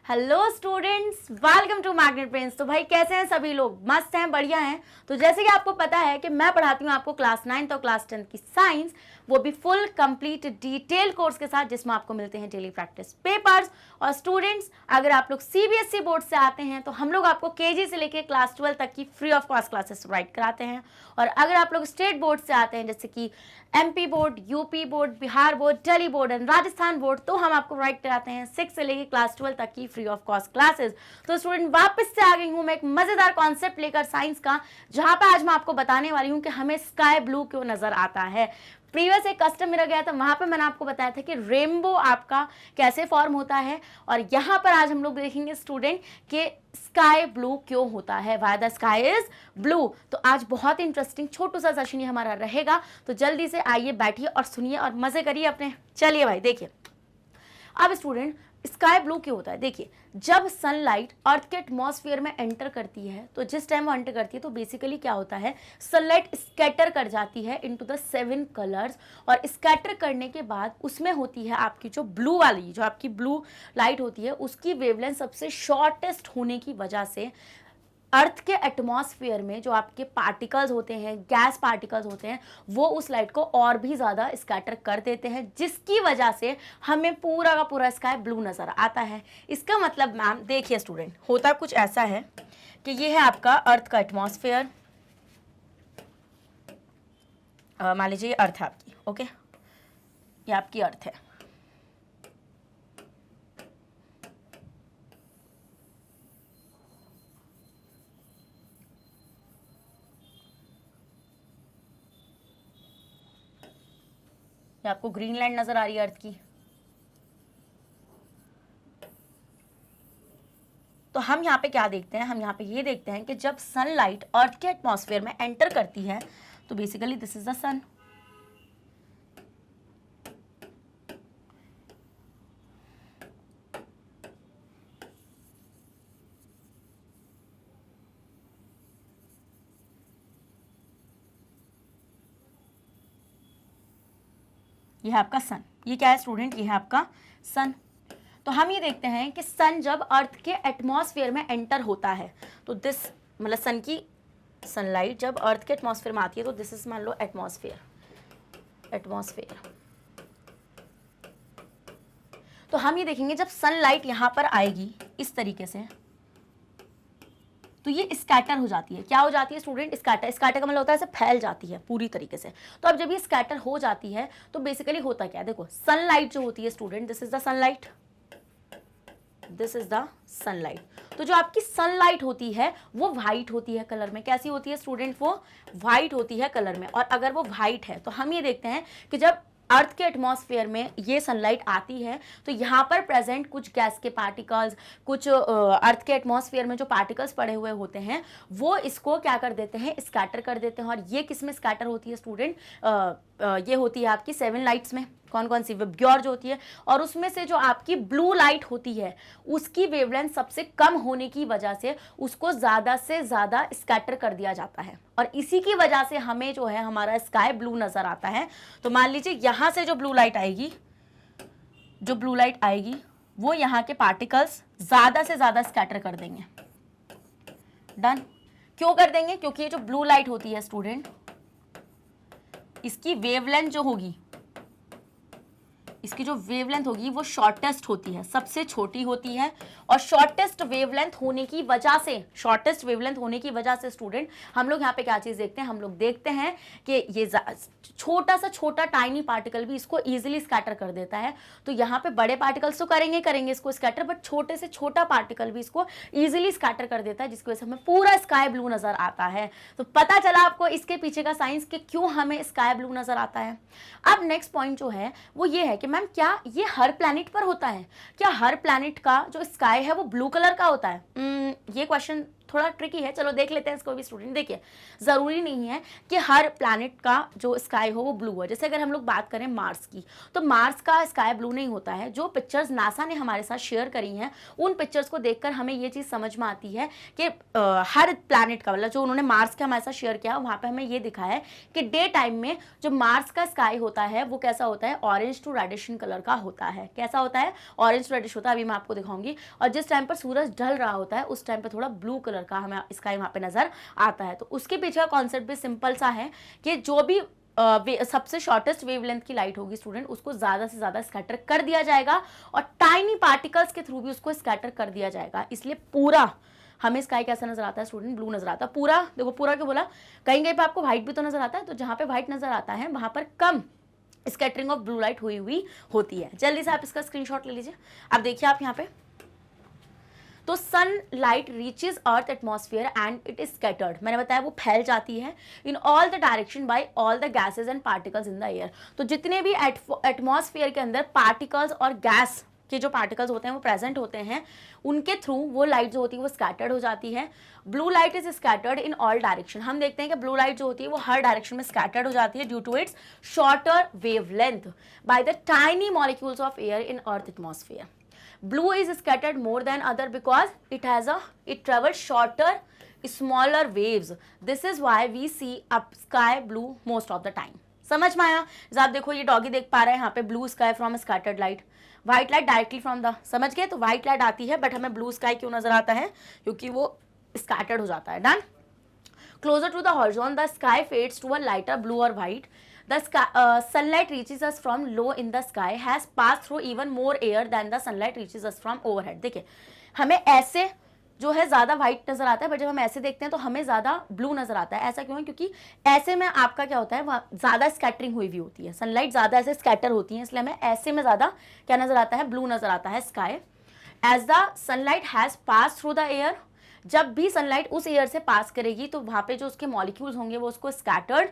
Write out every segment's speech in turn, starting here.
Hello students, welcome to Magnet Brains. तो भाई कैसे हैं सभी लोग? मस्त हैं, बढ़िया हैं। तो जैसे कि आपको पता है कि मैं पढ़ाती हूँ आपको क्लास 9 और क्लास 10 की साइंस, वो भी फुल कंप्लीट डिटेल कोर्स के साथ, जिसमें आपको मिलते हैं डेली प्रैक्टिस पेपर्स। और स्टूडेंट्स, अगर आप लोग सीबीएसई बोर्ड से आते हैं तो हम लोग आपको केजी से लेकर क्लास 12 तक की free of cost classes provide कराते हैं। और अगर आप लोग स्टेट बोर्ड से आते हैं, जैसे कि MP board, UP board, Bihar board, Delhi board and Rajasthan board, तो हम आपको प्रोवाइड कराते हैं 6 से लेकर क्लास 12 तक की फ्री ऑफ कॉस्ट क्लासेस। तो स्टूडेंट, वापस से आ गई हूं मैं एक मजेदार कॉन्सेप्ट लेकर साइंस का, जहां पर आज मैं आपको बताने वाली हूं कि हमें स्काई ब्लू क्यों नजर आता है। प्रीवियस एक कस्टम मेरा गया था, वहां पर मैंने आपको बताया था कि रेनबो आपका कैसे फॉर्म होता है, और यहाँ पर आज हम लोग देखेंगे स्टूडेंट कि स्काई ब्लू क्यों होता है, why the sky is blue. तो आज बहुत इंटरेस्टिंग छोटू सा सेशन ही हमारा रहेगा। तो जल्दी से आइए, बैठिए और सुनिए और मजे करिए अपने। चलिए भाई, देखिए अब स्टूडेंट, स्काई ब्लू क्यों होता है? देखिए, जब सनलाइट अर्थ के एटमॉस्फेयर में एंटर करती है, तो जिस टाइम वो एंटर करती है तो बेसिकली क्या होता है, सनलाइट स्कैटर कर जाती है इनटू द 7 कलर्स। और स्कैटर करने के बाद उसमें होती है आपकी जो ब्लू वाली, जो आपकी ब्लू लाइट होती है, उसकी वेवलेंथ सबसे शॉर्टेस्ट होने की वजह से अर्थ के एटमॉस्फेयर में जो आपके पार्टिकल्स होते हैं, गैस पार्टिकल्स होते हैं, वो उस लाइट को और भी ज़्यादा स्कैटर कर देते हैं, जिसकी वजह से हमें पूरा का पूरा स्काई ब्लू नज़र आता है। इसका मतलब मैम देखिए स्टूडेंट, होता कुछ ऐसा है कि ये है आपका अर्थ का एटमॉस्फेयर। मान लीजिए ये अर्थ है आपकी, ओके, ये आपकी अर्थ है। ये आपको ग्रीनलैंड नजर आ रही है अर्थ की। तो हम यहाँ पे क्या देखते हैं, हम यहाँ पे ये देखते हैं कि जब सनलाइट अर्थ के एटमॉस्फेयर में एंटर करती है, तो बेसिकली दिस इज द सन। ये है आपका सन। ये क्या है स्टूडेंट? ये है आपका सन। तो हम ये देखते हैं कि सन जब अर्थ के एटमॉस्फेयर में एंटर होता है, तो दिस मतलब सन की सनलाइट जब अर्थ के एटमॉस्फेयर में आती है, तो दिस इज मान लो एटमॉस्फेयर। तो हम ये देखेंगे जब सनलाइट यहां पर आएगी इस तरीके से, तो ये स्कैटर हो जाती है। क्या हो जाती है स्टूडेंट? स्कैटर। स्कैटर का मतलब होता है ऐसे फैल जाती है पूरी तरीके से। तो अब जब ये स्कैटर हो जाती है तो बेसिकली होता क्या है, देखो सनलाइट जो होती है student, this is the sunlight, this is the sunlight. तो जो आपकी सनलाइट होती है वो व्हाइट होती है कलर में। कैसी होती है स्टूडेंट? वो व्हाइट होती है कलर में। और अगर वो व्हाइट है तो हम ये देखते हैं कि जब अर्थ के एटमॉस्फेयर में ये सनलाइट आती है, तो यहाँ पर प्रेजेंट कुछ गैस के पार्टिकल्स, कुछ अर्थ के एटमॉस्फेयर में जो पार्टिकल्स पड़े हुए होते हैं, वो इसको क्या कर देते हैं, स्कैटर कर देते हैं। और ये किस में स्कैटर होती है स्टूडेंट? ये होती है आपकी 7 लाइट्स में। कौन कौन सी? विबग्योर जो होती है। और उसमें से जो आपकी ब्लू लाइट होती है, उसकी वेवलेंथ सबसे कम होने की वजह से उसको ज़्यादा से ज़्यादा स्कैटर कर दिया जाता है, और इसी की वजह से हमें जो है हमारा स्काई ब्लू नज़र आता है। तो मान लीजिए यहाँ से जो ब्लू लाइट आएगी, वो यहाँ के पार्टिकल्स ज़्यादा से ज़्यादा स्कैटर कर देंगे। डन। क्यों कर देंगे? क्योंकि ये जो ब्लू लाइट होती है स्टूडेंट, इसकी वेवलेंथ जो होगी, इसकी जो वेवलेंथ होगी वो शॉर्टेस्ट होती है, सबसे छोटी होती है। और शॉर्टेस्ट वेवलेंथ होने की वजह से स्टूडेंट, हम लोग यहाँ पे क्या चीज़ देखते हैं, हम लोग देखते हैं कि ये छोटा सा छोटा टाइनी पार्टिकल भी इसको इजीली स्कैटर कर देता है। तो यहाँ पे बड़े पार्टिकल्स तो करेंगे इसको स्कैटर, बट छोटे से छोटा पार्टिकल भी इसको इजीली स्कैटर कर देता है, जिसकी वजह से हमें पूरा स्काई ब्लू नजर आता है। तो पता चला आपको इसके पीछे का साइंस कि क्यों हमें स्काई ब्लू नजर आता है। अब नेक्स्ट पॉइंट जो है वो ये है कि मैम क्या ये हर प्लैनेट पर होता है? क्या हर प्लैनेट का जो स्काई है वो ब्लू कलर का होता है? ये क्वेश्चन थोड़ा ट्रिकी है, चलो देख लेते हैं इसको भी स्टूडेंट। देखिए ज़रूरी नहीं है कि हर प्लैनेट का जो स्काई हो वो ब्लू हो। जैसे अगर हम लोग बात करें मार्स की, तो मार्स का स्काई ब्लू नहीं होता है। जो पिक्चर्स नासा ने हमारे साथ शेयर करी हैं उन पिक्चर्स को देखकर हमें ये चीज़ समझ में आती है कि हर प्लैनेट का, मतलब जो उन्होंने मार्स का हमारे साथ शेयर किया वहाँ पर हमें ये दिखा है कि डे टाइम में जो मार्स का स्काई होता है वो कैसा होता है, ऑरेंज टू रेडिशन कलर का होता है। कैसा होता है, ऑरेंज टू रेडिश होता है, अभी मैं आपको दिखाऊंगी। और जिस टाइम पर सूरज ढल रहा होता है उस टाइम पर थोड़ा ब्लू कलर का हमें स्काई वहाँ पे नजर आता है। तो उसके पीछे का कॉन्सेप्ट भी सिंपल सा है कि जो भी सबसे शॉर्टेस्ट वेवलेंथ की लाइट होगी स्टूडेंट, उसको ज़्यादा से ज़्यादा स्कैटर कर दिया जाएगा और टाइनी पार्टिकल्स के थ्रू भी उसको स्कैटर कर दिया जाएगा। इसलिए पूरा हमें स्काई कैसा नजर आता है स्टूडेंट, ब्लू नजर आता है। पूरा देखो, पूरा क्यों बोला, कहीं कहीं पे आपको व्हाइट भी तो नजर आता है, तो जहाँ पे व्हाइट नजर आता है वहाँ पर कम स्कैटरिंग ऑफ ब्लू लाइट हुई होती है। जल्दी से आप इसका स्क्रीनशॉट ले लीजिए। अब देखिए आप यहाँ पे, तो sun light reaches earth atmosphere and it is scattered. मैंने बताया वो फैल जाती है in all the direction by all the gases and particles in the air. तो जितने भी एटमॉस्फेयर के अंदर पार्टिकल्स और गैस के जो पार्टिकल्स होते हैं वो प्रेजेंट होते हैं, उनके थ्रू वो लाइट जो होती है वो स्कैटर्ड हो जाती है। Blue light is scattered in all direction. हम देखते हैं कि ब्लू लाइट जो होती है वो हर डायरेक्शन में स्कैटर्ड हो जाती है due to its shorter wavelength by the tiny molecules of air in earth atmosphere. Blue is scattered more than other because it travels shorter, smaller waves. This is why we see up sky blue most of the time. समझ में आया? आप देखो ये doggy देख पा रहे हैं यहाँ पे, blue sky from scattered light, white light directly from the, समझ गए? तो व्हाइट लाइट आती है बट हमें ब्लू स्काई क्यों नजर आता है, क्योंकि वो स्कैटर्ड हो जाता है। Done. Closer to the horizon, the sky fades to a lighter blue or white. The sunlight reaches us from low in the sky has passed through even more air than the sunlight reaches us from overhead. देखिए हमें ऐसे जो है ज़्यादा white नज़र आता है, but जब हम ऐसे देखते हैं तो हमें ज़्यादा ब्लू नज़र आता है। ऐसा क्यों है, क्योंकि ऐसे में आपका क्या होता है, वहाँ ज़्यादा स्कैटरिंग हुई होती है, सनलाइट ज़्यादा ऐसे स्कैटर होती है, इसलिए हमें ऐसे में ज़्यादा क्या नज़र आता है, ब्लू नज़र आता है sky. As the sunlight has pass through the air, जब भी सनलाइट उस एयर से पास करेगी तो वहाँ पे जो उसके मॉलिक्यूल्स होंगे वो उसको स्कैटर्ड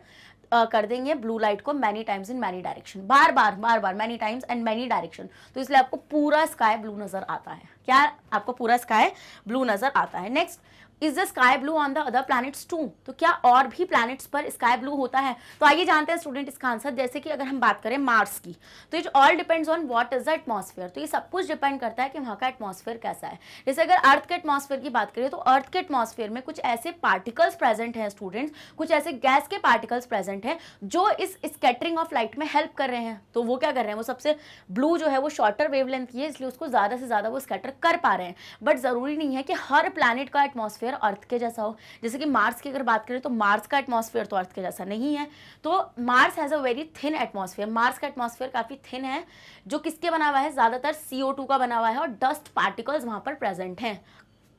कर देंगे ब्लू लाइट को many times in many direction, bar bar many times and many direction. तो इसलिए आपको पूरा स्काई ब्लू नजर आता है। क्या आपको पूरा स्काई ब्लू नजर आता है? Next, is the sky blue on the other planets too? तो क्या और भी प्लैनेट्स पर स्काई ब्लू होता है? तो आइए जानते हैं स्टूडेंट इसका आंसर। जैसे कि अगर हम बात करें मार्स की, तो it all depends on what is the atmosphere. तो ये सब कुछ डिपेंड करता है कि वहाँ का एटमॉस्फेयर कैसा है। जैसे अगर अर्थ के एटमॉस्फेयर की बात करें तो अर्थ के एटमॉस्फेयर में कुछ ऐसे पार्टिकल्स प्रेजेंट हैं स्टूडेंट्स, कुछ ऐसे गैस के पार्टिकल्स प्रेजेंट हैं जो इस स्कैटरिंग ऑफ लाइट में हेल्प कर रहे हैं। तो वो क्या कर रहे हैं, वो सबसे ब्लू जो है वो शॉर्टर वेवलेंथ की है, इसलिए उसको ज़्यादा से ज़्यादा वो स्कैटर कर पा रहे हैं। बट ज़रूरी नहीं है कि हर प्लैनेट का एटमॉस्फेयर अर्थ के जैसा हो। जैसे कि मार्स की अगर बात करें तो मार्स का एटमॉस्फेयर तो अर्थ के जैसा नहीं है। तो Mars has a very thin atmosphere. Mars का एटमॉस्फेयर काफी थिन है, जो किसके बना हुआ है, ज्यादातर CO2 का बना हुआ है और डस्ट पार्टिकल्स वहां पर प्रेजेंट हैं।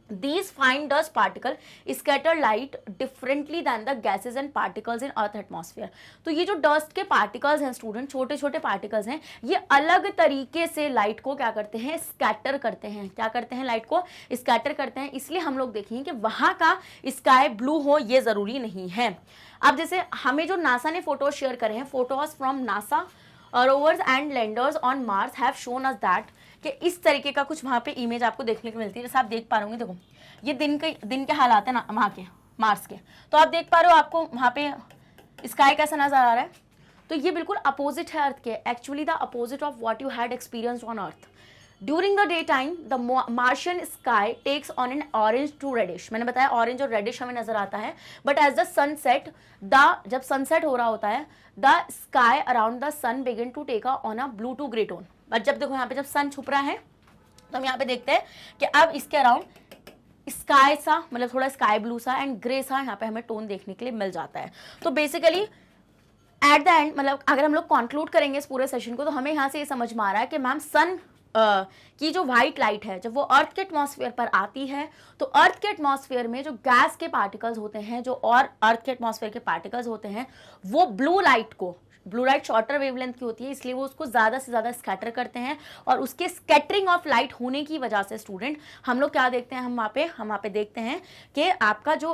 These fine dust particles scatter light differently than the gases and particles in earth atmosphere. तो ये जो डस्ट के पार्टिकल्स हैं स्टूडेंट, छोटे छोटे पार्टिकल्स हैं, ये अलग तरीके से लाइट को क्या करते हैं, स्कैटर करते हैं। क्या करते हैं, लाइट को स्कैटर करते हैं। इसलिए हम लोग देखेंगे कि वहाँ का स्काई ब्लू हो ये ज़रूरी नहीं है। अब जैसे हमें जो नासा ने फोटोज शेयर करे हैं, photos from NASA rovers and landers on Mars have shown us that, कि इस तरीके का कुछ वहाँ पे इमेज आपको देखने को मिलती है। जैसे आप देख पा रहे होंगे, देखो ये दिन के हालात है ना वहाँ के मार्स के, तो आप देख पा रहे हो आपको वहाँ पे स्काई कैसा नजर आ रहा है। तो ये बिल्कुल अपोजिट है अर्थ के, actually the opposite of what you had experienced on earth. During the day time the Martian sky takes on an orange to reddish. मैंने बताया ऑरेंज और रेडिश हमें नजर आता है। बट एज द सनसेट, जब सनसेट हो रहा होता है, the sky around the sun begin to take on a blue to grey tone. But जब देखो यहाँ पे जब सन छुप रहा है तो हम यहाँ पे देखते हैं कि अब इसके अराउंड स्काई सा, मतलब थोड़ा स्काई ब्लू सा एंड ग्रे सा यहाँ पे हमें टोन देखने के लिए मिल जाता है। तो बेसिकली एट द एंड, मतलब अगर हम लोग कंक्लूड करेंगे इस पूरे सेशन को, तो हमें यहाँ से ये समझ में आ रहा है कि मैम सन की जो व्हाइट लाइट है जब वो अर्थ के एटमॉस्फेयर पर आती है तो अर्थ के एटमॉस्फेयर में जो गैस के पार्टिकल्स होते हैं, जो और अर्थ के एटमॉस्फेयर के पार्टिकल्स होते हैं, वो ब्लू लाइट शॉर्टर वेवलेंथ की होती है, इसलिए वो उसको ज़्यादा से ज़्यादा स्कैटर करते हैं। और उसके स्कैटरिंग ऑफ लाइट होने की वजह से स्टूडेंट हम लोग क्या देखते हैं, हम वहाँ पे देखते हैं कि आपका जो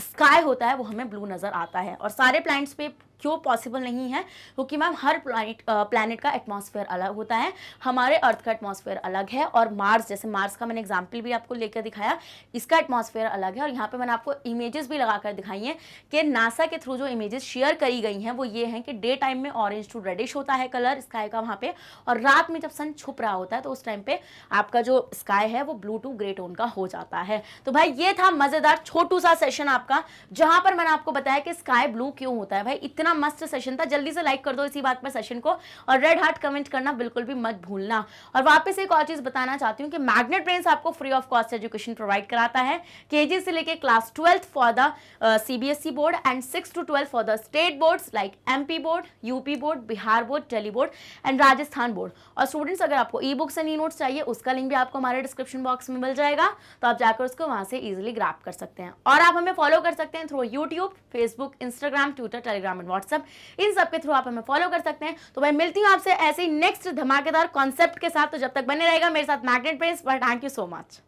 स्काई होता है वो हमें ब्लू नज़र आता है। और सारे प्लैनेट्स पे क्यों पॉसिबल नहीं है? क्योंकि मैम हर प्लैनेट का एटमॉस्फेयर अलग होता है, हमारे अर्थ का एटमॉस्फेयर अलग है, और मार्स, जैसे मार्स का मैंने एग्जाम्पल भी आपको लेकर दिखाया, इसका एटमॉस्फेयर अलग है। और यहाँ पे मैंने आपको इमेजेस भी लगाकर दिखाई हैं कि नासा के थ्रू जो इमेजेस शेयर करी गई हैं वो ये हैं कि डे टाइम में ऑरेंज टू रेडिश होता है कलर स्काई का वहाँ पे, और रात में जब सन छुप रहा होता है तो उस टाइम पे आपका जो स्काई है वो ब्लू टू ग्रे टोन का हो जाता है। तो भाई ये था मजेदार छोटू सा सेशन आपका, जहां पर मैंने आपको बताया कि स्काई ब्लू क्यों होता है। भाई इतना मस्त सेशन था, जल्दी से लाइक कर दो इसी बात पर सेशन को, और रेड हार्ट कमेंट करना बिल्कुल भी मत भूलना। और वापस एक और चीज बताना चाहती हूँ कि मैग्नेट ब्रेन्स आपको free of cost education provide कराता है, केजी से लेके class 12th for the CBSE board and 6 to 12 for the state boards like MP board, UP board, Bihar board, Delhi board and Rajasthan board. और स्टूडेंट्स अगर आपको e books and e notes चाहिए उसका link भी आपको हमारे डिस्क्रिप्शन बॉक्स में मिल जाएगा, तो आप जाकर उसको वहां से इजीली ग्रैब कर सकते हैं। और आप हमें फॉलो कर सकते हैं through YouTube, Facebook, Instagram, Twitter, Telegram and WhatsApp, इन सब के थ्रू आप हमें फॉलो कर सकते हैं। तो भाई मिलती हूँ आपसे ऐसे ही नेक्स्ट धमाकेदार कॉन्सेप्ट के साथ, तो जब तक बने रहेगा मेरे साथ magnet brains. Thank you so much.